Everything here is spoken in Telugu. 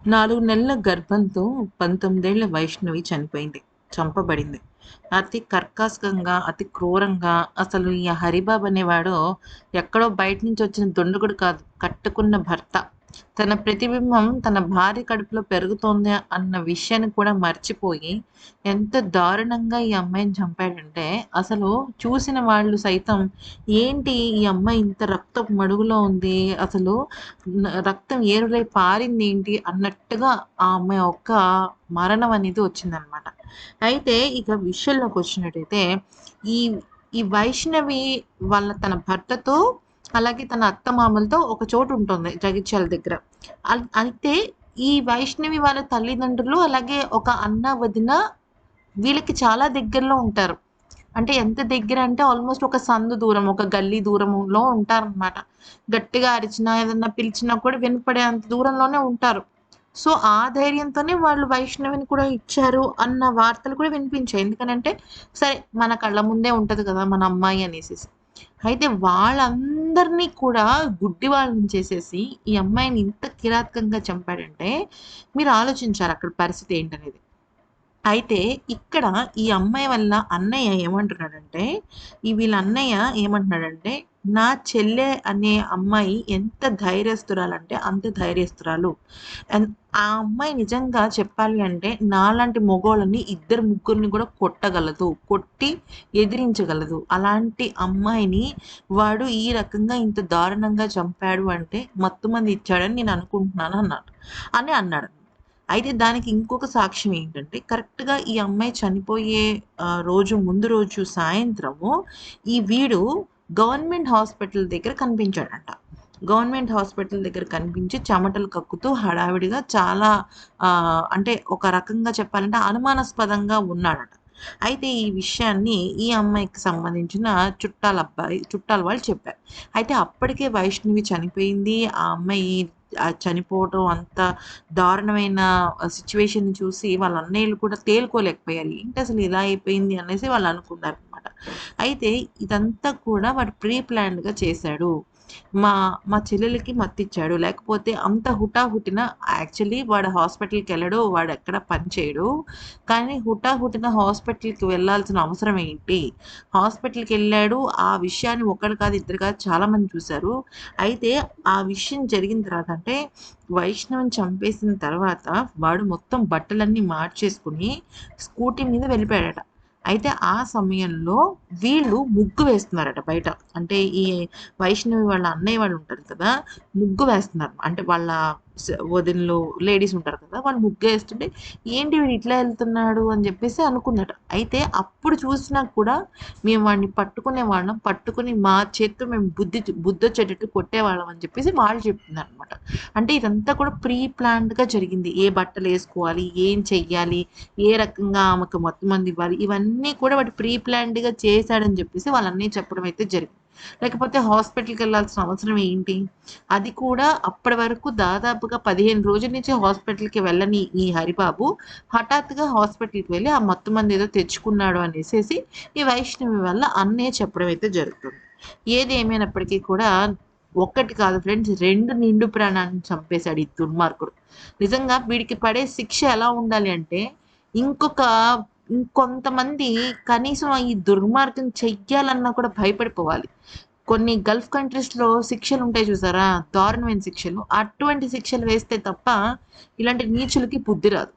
4 నెలల గర్భంతో 19 ఏళ్ల వైష్ణవి చనిపోయింది. చంపబడింది. అతి కర్కశంగా, అతి క్రూరంగా అసలు ఈ హరిబాబు అనేవాడు ఎక్కడో బయట నుంచి వచ్చిన దుండగుడు కాదు. కట్టుకున్న భర్త. తన ప్రతిబింబం తన భార్య కడుపులో పెరుగుతోంది అన్న విషయాన్ని కూడా మర్చిపోయి ఎంత దారుణంగా ఈ అమ్మాయిని చంపాడంటే అసలు చూసిన వాళ్ళు సైతం ఏంటి ఈ అమ్మాయి ఇంత రక్తపు మడుగులో ఉంది. అసలు రక్తం ఏరులై పారిందేంటి అన్నట్టుగా ఆ అమ్మాయి ఒక్క మరణం అనేది వచ్చిందనమాట. అయితే ఇక విషయంలోకొచ్చినట్టయితే ఈ ఈ వైష్ణవి తన భర్తతో, అలాగే తన అత్తమామలతో ఒక చోటుంటుంది జగిత్యాల దగ్గర. అయితే ఈ వైష్ణవి వాళ్ళ తల్లిదండ్రులు, అలాగే ఒక అన్న, వదిన వీళ్ళకి చాలా దగ్గరలో ఉంటారు. అంటే ఎంత దగ్గర అంటే ఆల్మోస్ట్ ఒక సందు దూరం, ఒక గల్లీ దూరంలో ఉంటారనమాట. గట్టిగా అరిచినా, ఏదన్నా పిలిచినా కూడా వినపడే అంత దూరంలోనే ఉంటారు. సో, ఆ ధైర్యంతోనే వాళ్ళు వైష్ణవిని కూడా ఇచ్చారు అన్న వార్తలు కూడా వినిపించాయి. ఎందుకనంటే, సరే మన కళ్ళ ముందే ఉంటది కదా! మన అమ్మాయి అనేసేసి. అయితే వాళ్ళందరినీ కూడా గుడ్డివాళ్ళని చేసేసి, ఈ అమ్మాయిని ఇంత కిరాతకంగా చంపాడంటే, మీరు ఆలోచించాలి అక్కడ పరిస్థితి ఏంటనేది. అయితే ఇక్కడ ఈ అమ్మాయి వల్ల అన్నయ్య ఏమంటున్నాడంటే, వీళ్ళ అన్నయ్య ఏమంటున్నాడంటే, నా చెల్లె అనే అమ్మాయి ఎంత ధైర్యస్తురాలంటే అంత ధైర్యస్తురాలు. అండ్ ఆ అమ్మాయి నిజంగా చెప్పాలి అంటే నాలాంటి మొగోళ్ళని ఇద్దరు ముగ్గురిని కూడా కొట్టగలదు. కొట్టి ఎదిరించగలదు. అలాంటి అమ్మాయిని వాడు ఈ రకంగా ఇంత దారుణంగా చంపాడు అంటే మత్తుమందు ఇచ్చాడని నేను అనుకుంటున్నాను అన్నాడు. అయితే దానికి ఇంకొక సాక్ష్యం ఏంటంటే, కరెక్ట్‌గా ఈ అమ్మాయి చనిపోయే ముందు రోజు సాయంత్రము వీడు గవర్నమెంట్ హాస్పిటల్ దగ్గర కనిపించాడంట. గవర్నమెంట్ హాస్పిటల్ దగ్గర కనిపించి చెమటలు కక్కుతూ హడావిడిగా చాలా అంటే ఒక రకంగా చెప్పాలంటే అనుమానాస్పదంగా ఉన్నాడట. అయితే ఈ విషయాన్ని ఈ అమ్మాయికి సంబంధించిన చుట్టాల వాళ్ళు చెప్పారు. అయితే అప్పటికే వైష్ణవి చనిపోయింది. ఆ అమ్మాయి చనిపోవటం అంత దారుణమైన సిట్యుయేషన్‌ని చూసి వాళ్ళ అన్నయ్యలు కూడా తేలుకోలేకపోయారు. ఏంటసలు ఇలా అయిపోయింది అనేసి వాళ్ళు అనుకున్నారనమాట. అయితే ఇదంతా కూడా వాడు ప్రీ ప్లాన్డ్‌గా చేశాడు. మా మా చెల్లెలికి మత్తిచ్చాడు. లేకపోతే అంత హుటాహుటిన యాక్చువల్లీ వాడు హాస్పిటల్‌కెళ్ళడు. వాడెక్కడ పని చేయడు. కానీ హుటాహుటిన హాస్పిటల్‌కి వెళ్ళాల్సిన అవసరం ఏంటి? హాస్పిటల్‌కెళ్ళాడు. ఆ విషయాన్ని ఒకడు కాదు, ఇద్దరు కాదు చాలామంది చూసారు. అయితే ఆ విషయం జరిగిన తర్వాత అంటే వైష్ణవిని చంపేసిన తర్వాత వాడు మొత్తం బట్టలన్నీ మార్చేసుకొని స్కూటీ మీద వెళ్ళిపోయాడట. అయితే ఆ సమయంలో వీళ్ళు ముగ్గు వేస్తున్నారట బయట. అంటే ఈ వైష్ణవి వాళ్ళ అన్నయ్య వాళ్ళు ఉంటారు కదా! ముగ్గు వేస్తున్నారు. అంటే వాళ్ళ వదినలు, లేడీస్ ఉంటారు కదా! వాళ్ళు ముగ్గేస్తుంటే ఏంటి వీడు ఇట్లా ఎళ్తున్నాడు అని జెప్పేసి అనుకుందట. అయితే అప్పుడు చూసినా కూడా మేము వాడిని పట్టుకునేవాళ్ళం. పట్టుకొని మా చేత్తో మేము బుద్ధొచ్చేటట్టు కొట్టేవాళ్ళం అని చెప్పేసి వాళ్ళు చెప్తున్నారనమాట. అంటే ఇదంతా కూడా ప్రీ ప్లాన్డ్‌గా జరిగింది. ఏ బట్టలేసుకోవాలి, ఏం చెయ్యాలి, ఏ రకంగా ఆమెకు మొత్తమంది ఇవ్వాలి, ఇవన్నీ కూడా వాడు ప్రీ ప్లాన్డ్‌గా చేశాడని జెప్పేసి వాళ్ళ అన్నయ్య చెప్పడం అయితే జరిగింది. లేకపోతే హాస్పిటల్‌కెళ్ళాల్సిన అవసరం ఏంటి? అది కూడా అప్పటి వరకు దాదాపుగా 15 రోజుల నుంచి హాస్పిటల్‌కి వెళ్ళని ఈ హరిబాబు హఠాత్తుగా హాస్పిటల్‌కి వెళ్ళి ఆ మత్తుమందు ఏదో తెచ్చుకున్నాడు అనేసేసి ఈ వైష్ణవి వల్ల అన్నయ్య చెప్పడం అయితే జరుగుతుంది. ఏది ఏమైనప్పటికీ కూడా ఒక్కటి కాదు ఫ్రెండ్స్, 2 నిండు ప్రాణాలను చంపేశాడు ఈ దుర్మార్గుడు. నిజంగా వీడికి పడే శిక్ష ఎలా ఉండాలి అంటే, ఇంకొక ఇంకొంతమంది కనీసం ఈ దుర్మార్గం చెయ్యాలన్నా కూడా భయపడిపోవాలి. కొన్ని గల్ఫ్ కంట్రీస్‌లో శిక్షలుంటాయి చూసారా? దారుణమైన శిక్షలు. అటువంటి శిక్షలు వేస్తే తప్ప ఇలాంటి నీచులకి బుద్ధి రాదు.